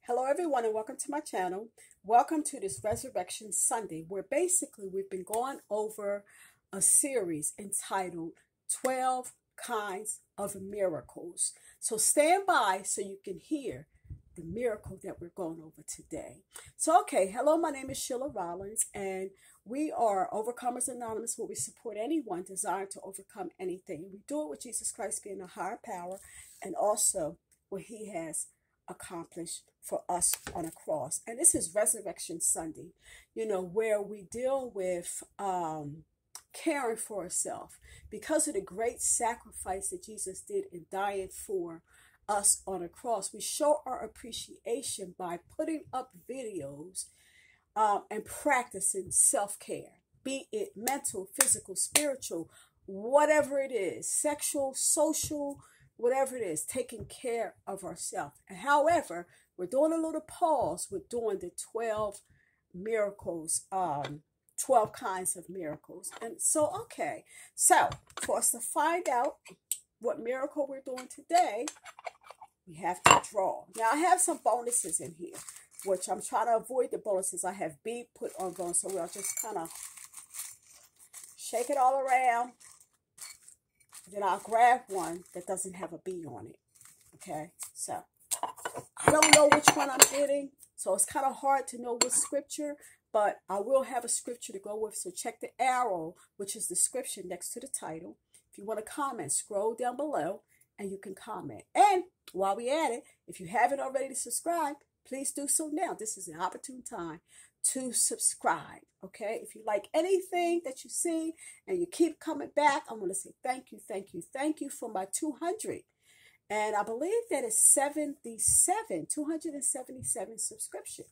Hello, everyone, and welcome to my channel. Welcome to this Resurrection Sunday, where basically we've been going over a series entitled 12 Kinds of Miracles. So stand by so you can hear the miracle that we're going over today. Hello, my name is Sheila Rollins, and we are Overcomers Anonymous, where we support anyone desiring to overcome anything. We do it with Jesus Christ being a higher power, and also what he has accomplished for us on a cross. And this is Resurrection Sunday, where we deal with caring for ourselves because of the great sacrifice that Jesus did in dying for us on a cross. We show our appreciation by putting up videos and practicing self-care, be it mental, physical, spiritual, whatever it is, sexual, social, whatever it is, taking care of ourselves. And however, we're doing a little pause. We're doing the 12 miracles, 12 kinds of miracles. And so for us to find out what miracle we're doing today, we have to draw. Now, I have some bonuses in here, which I'm trying to avoid the bonuses. I have B put on bonus, so we'll just kind of shake it all around. Then I'll grab one that doesn't have a B on it. Okay, so I don't know which one I'm getting, so it's kind of hard to know what scripture, but I will have a scripture to go with. So check the arrow, which is the scripture next to the title. If you want to comment, scroll down below and you can comment. And while we at it, if you haven't already subscribed, please do so now. This is an opportune time to subscribe. Okay, if you like anything that you see and you keep coming back, I want to say thank you for my 200. And I believe that is 277 subscription.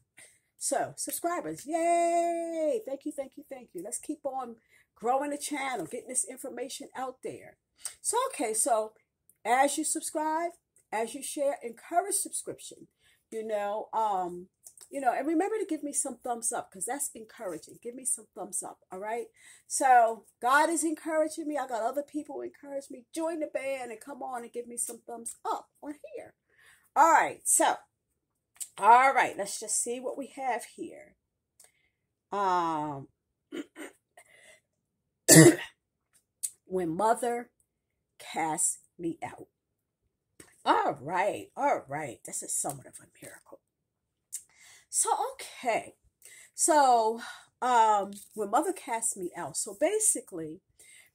So subscribers, yay! Thank you. Let's keep on growing the channel, getting this information out there. So as you subscribe, as you share, encourage subscription. And remember to give me some thumbs up, because that's encouraging. Give me some thumbs up, all right? So God is encouraging me. I got other people who encourage me. Join the band and come on and give me some thumbs up on here. All right, let's just see what we have here. When Mother cast me out. All right. This is somewhat of a miracle. When Mother cast me out. So basically,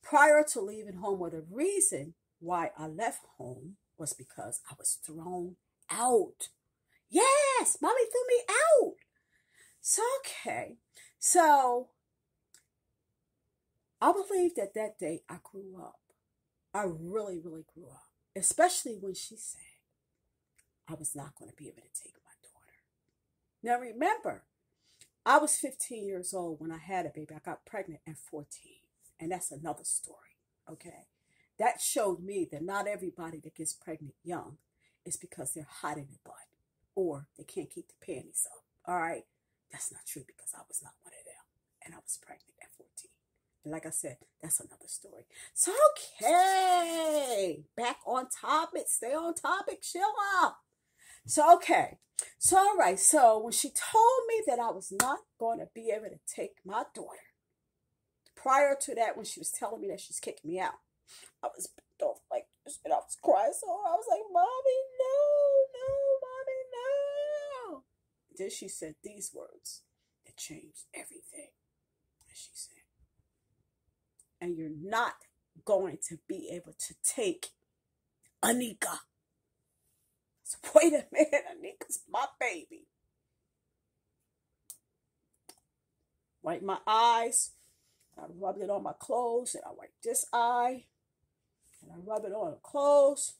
prior to leaving home, the reason why I left home was because I was thrown out. Yes, Mommy threw me out. So I believe that day I grew up. I really, really grew up. Especially when she said I was not going to be able to take my daughter. Now remember, I was 15 years old when I had a baby. I got pregnant at 14. And that's another story, okay? That showed me that not everybody that gets pregnant young is because they're hot in the butt or they can't keep the panties up, all right? That's not true, because I was not one of them. And I was pregnant at 14. And like I said, that's another story. So, back on topic. Stay on topic, Sheila. So when she told me that I was not going to be able to take my daughter, prior to that, when she was telling me that she's kicking me out, I was bent over like this, and I was crying so hard. I was like, Mommy, no, Mommy, no. Then she said these words that changed everything. And she said, and you're not going to be able to take Anika. So wait a minute, Anika's my baby. Wipe my eyes. I rubbed it on my clothes, and I wiped this eye. And I rub it on the clothes.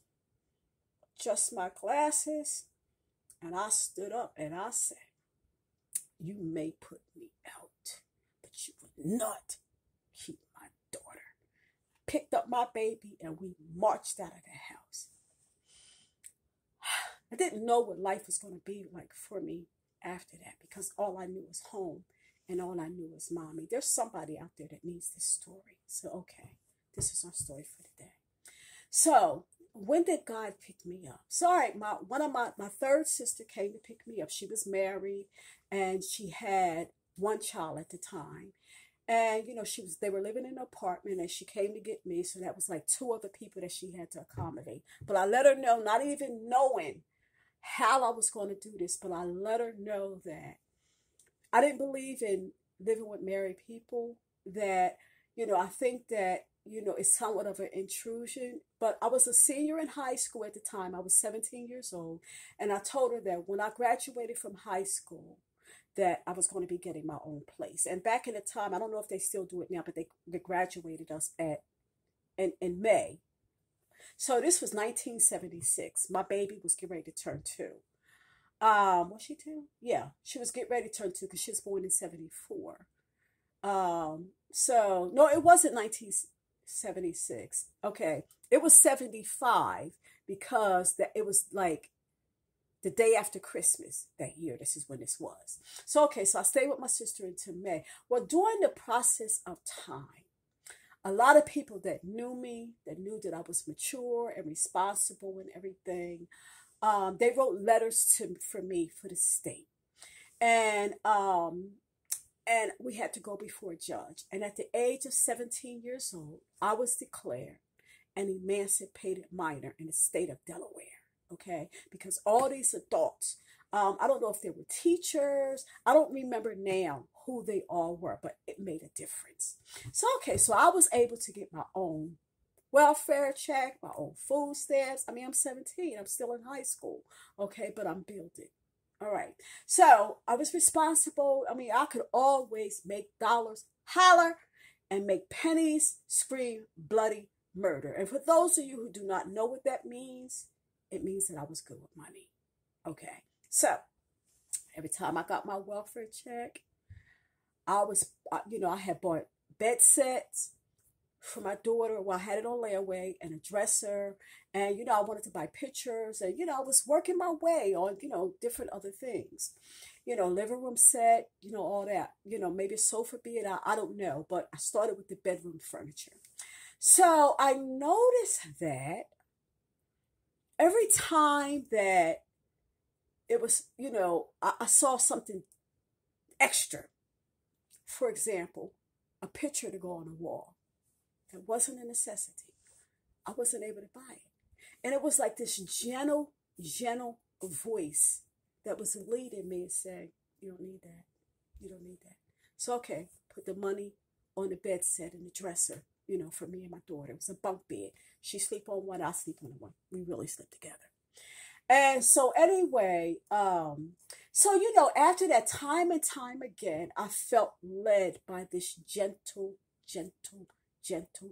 Adjust my glasses. And I stood up and I said, you may put me out, but you will not keep my daughter. Picked up my baby and we marched out of the house. I didn't know what life was going to be like for me after that, because all I knew was home and all I knew was Mommy. There's somebody out there that needs this story. So, this is our story for today. So, when did God pick me up? Sorry, my third sister came to pick me up. She was married and she had one child at the time. And they were living in an apartment and she came to get me. So that was like two other people that she had to accommodate. But I let her know, not even knowing how I was going to do this, but I let her know that I didn't believe in living with married people, that, I think that, it's somewhat of an intrusion. But I was a senior in high school at the time. I was 17 years old. And I told her that when I graduated from high school, that I was going to be getting my own place. And back in the time, I don't know if they still do it now, but they graduated us in May. So this was 1976. My baby was getting ready to turn 2. Was she 2? Yeah, she was getting ready to turn 2 because she was born in 74. So no, it wasn't 1976. Okay, it was 75 because it was like the day after Christmas that year. This is when this was. So okay, so I stayed with my sister until May. Well, during the process of time, a lot of people that knew me, that knew that I was mature and responsible and everything, they wrote letters for me for the state. And we had to go before a judge. And at the age of 17 years old, I was declared an emancipated minor in the state of Delaware. Okay, because all these adults, I don't know if they were teachers, I don't remember now who they all were, but it made a difference. So okay, so I was able to get my own welfare check, my own food stamps. I mean, I'm 17, I'm still in high school, okay, but I'm building. All right, so I was responsible. I mean, I could always make dollars holler and make pennies scream bloody murder. And for those of you who do not know what that means, it means that I was good with money. Okay, so every time I got my welfare check, I had bought bed sets for my daughter. Well, I had it on layaway and a dresser. And, I wanted to buy pictures. And, I was working my way on, different other things. Living room set, all that. Maybe a sofa bed, I don't know. But I started with the bedroom furniture. So I noticed that every time that it was, I saw something extra, for example, a picture to go on the wall that wasn't a necessity, I wasn't able to buy it. And it was like this gentle voice that was leading me and saying, you don't need that. You don't need that. So, okay, put the money on the bed set and the dresser, for me and my daughter. It was a bunk bed. She sleep on one, I sleep on one. We really slept together. And so anyway, after that, time and time again, I felt led by this gentle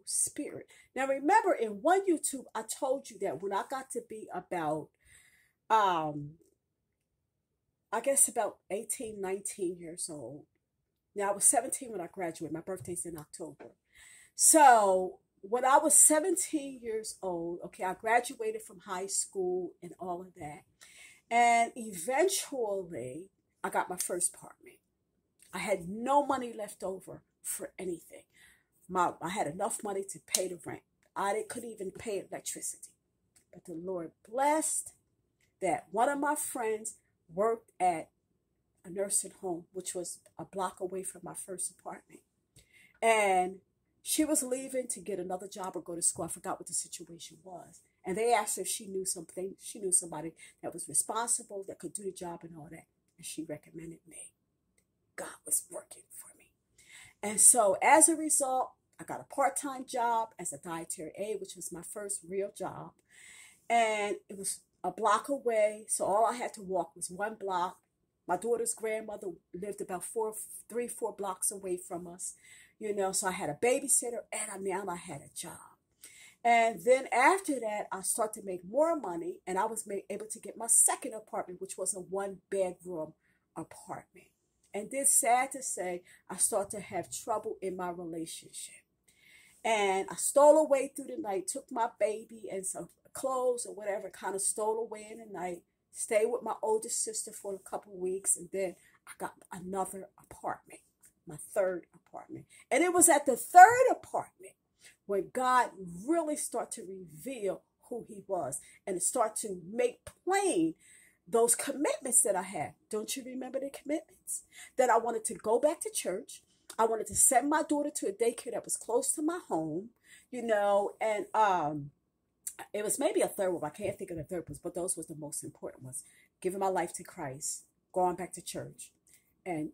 spirit. Now remember, in one YouTube, I told you that when I got to be about, I guess about 18, 19 years old. Now I was 17 when I graduated. My birthday's in October. So when I was 17 years old, okay, I graduated from high school and all of that. And eventually, I got my first apartment. I had no money left over for anything. I had enough money to pay the rent. Couldn't even pay electricity. But the Lord blessed that one of my friends worked at a nursing home, which was a block away from my first apartment. And she was leaving to get another job or go to school. I forgot what the situation was. And they asked her if she knew something. She knew somebody that was responsible, that could do the job and all that. And she recommended me. God was working for me. And so as a result, I got a part-time job as a dietary aide, which was my first real job. And it was a block away. So all I had to walk was one block. My daughter's grandmother lived about 4 blocks away from us. So I had a babysitter and I had a job. And then after that, I started to make more money and I was able to get my second apartment, which was a 1-bedroom apartment. And then, sad to say, I started to have trouble in my relationship. And I stole away through the night, took my baby and some clothes or whatever, kind of stole away in the night, stayed with my oldest sister for a couple of weeks, and then I got another apartment. My third apartment. And it was at the third apartment when God really started to reveal who he was and to start to make plain those commitments that I had. Don't you remember the commitments? That I wanted to go back to church. I wanted to send my daughter to a daycare that was close to my home, and it was maybe a third one. I can't think of the third ones, but those was the most important ones. Giving my life to Christ, going back to church, and,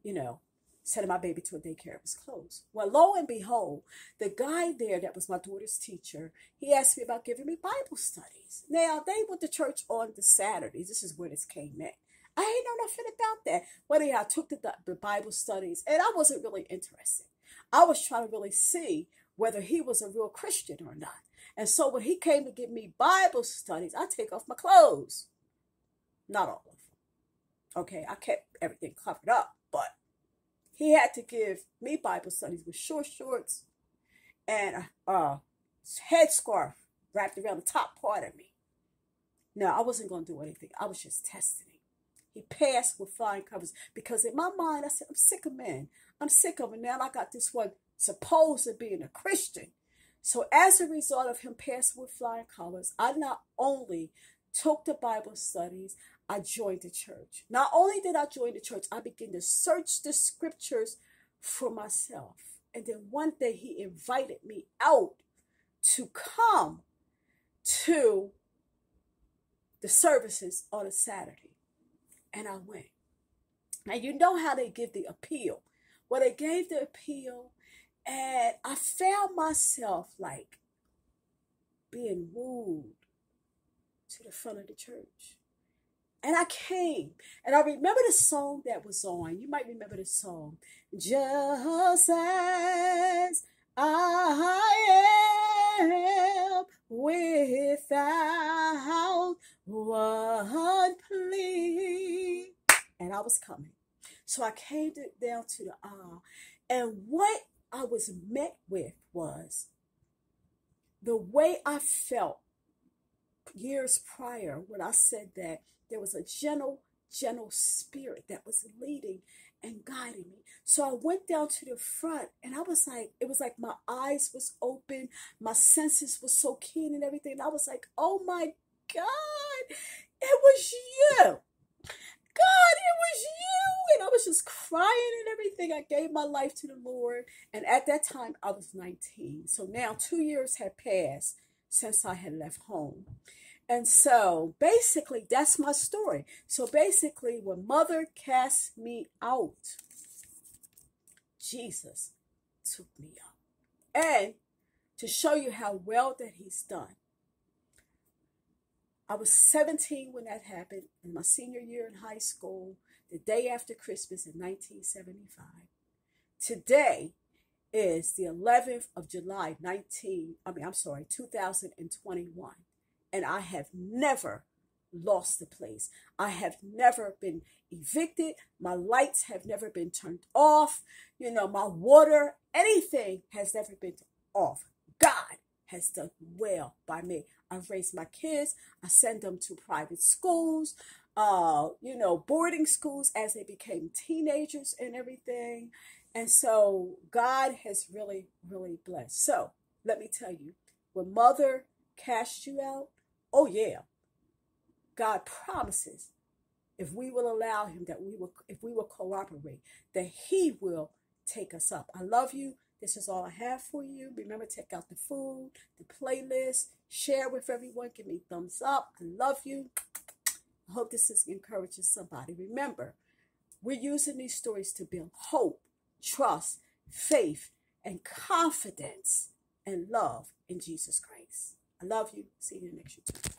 sending my baby to a daycare. It was closed. Well, lo and behold, the guy there that was my daughter's teacher, he asked me about giving me Bible studies. Now, they went to church on the Saturdays. This is where this came in. I ain't know nothing about that. But I took the Bible studies, and I wasn't really interested. I was trying to really see whether he was a real Christian or not. And so when he came to give me Bible studies, I take off my clothes. Not all of them. Okay, I kept everything covered up, but he had to give me Bible studies with short shorts and a headscarf wrapped around the top part of me. No, I wasn't going to do anything. I was just testing him. He passed with flying colors because in my mind, I said, I'm sick of men. I'm sick of it. Now I got this one supposed to being a Christian. So as a result of him passing with flying colors, I not only took the Bible studies, I joined the church. Not only did I join the church, I began to search the scriptures for myself. And then one day he invited me out to come to the services on a Saturday. And I went. Now, you know how they give the appeal. Well, they gave the appeal, and I found myself like being wooed to the front of the church. And I came, and I remember the song that was on. You might remember the song. Just as I am without one plea. And I was coming. So I came down to the aisle. And what I was met with was the way I felt years prior when I said that there was a gentle spirit that was leading and guiding me. So I went down to the front, and I was like, it was like my eyes was open, my senses was so keen and everything. And I was like, oh my God, it was you. God, it was you. And I was just crying and everything. I gave my life to the Lord. And at that time, I was 19. So now 2 years had passed since I had left home. And so basically, that's my story. So basically, when Mother cast me out, Jesus took me up. And to show you how well that he's done, I was 17 when that happened, in my senior year in high school, the day after Christmas in 1975. Today is the 11th of July, 2021. And I have never lost the place. I have never been evicted. My lights have never been turned off. My water, anything has never been off. God has done well by me. I've raised my kids. I send them to private schools, boarding schools as they became teenagers and everything. And so God has really, really blessed. So let me tell you, when Mother cast you out, oh yeah, God promises if we will allow him, if we will cooperate, that he will take us up. I love you. This is all I have for you. Remember, check out the food, the playlist, share with everyone. Give me a thumbs up. I love you. I hope this is encouraging somebody. Remember, we're using these stories to build hope, trust, faith, and confidence and love in Jesus Christ. I love you. See you next YouTube.